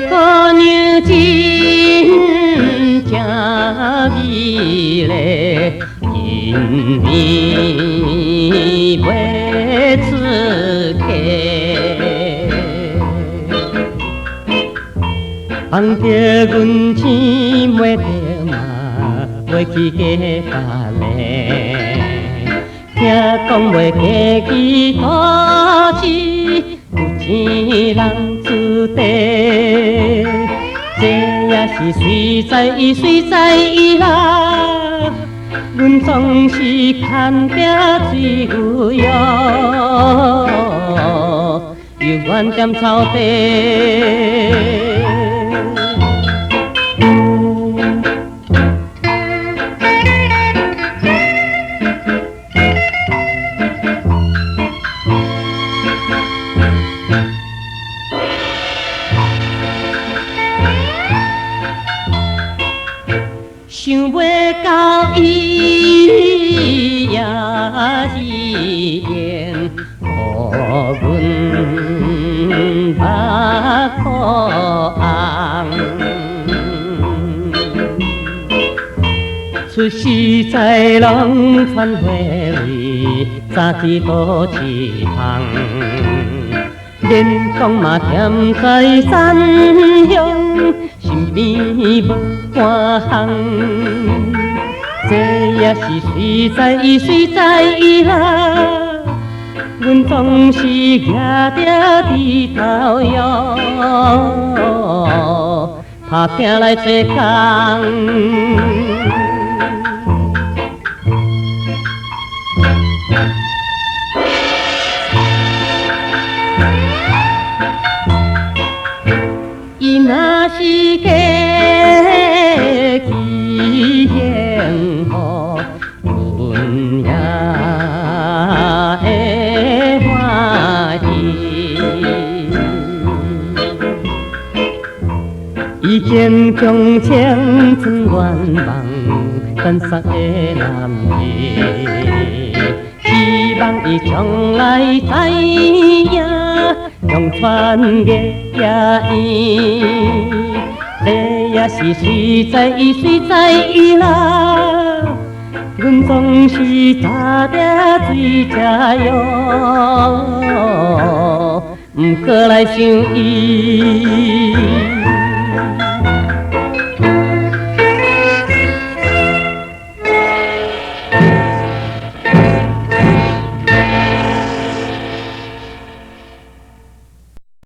姑娘真正美丽，因为袂出客。放着阮青梅着嘛，袂去嫁别个。听讲袂嫁去土地，有钱人子弟。这也是随在伊，随在伊啦。阮总是牵着水牛腰，犹原踮草地。想袂到伊也是缘，予阮目眶红。出世在人传花蕊，早知多一项。脸孔嘛踮在山乡，身边无半项。这也是随在伊，随在伊啦。阮总是举着低头腰，打拼来做工。伊若是嫁去幸福，阮也会欢喜。已经将青春愿望分送的男儿，希望伊将来知影。用传月夜圆，这也是随在伊，随在伊啦。阮总是打着水吃药，毋过来想伊。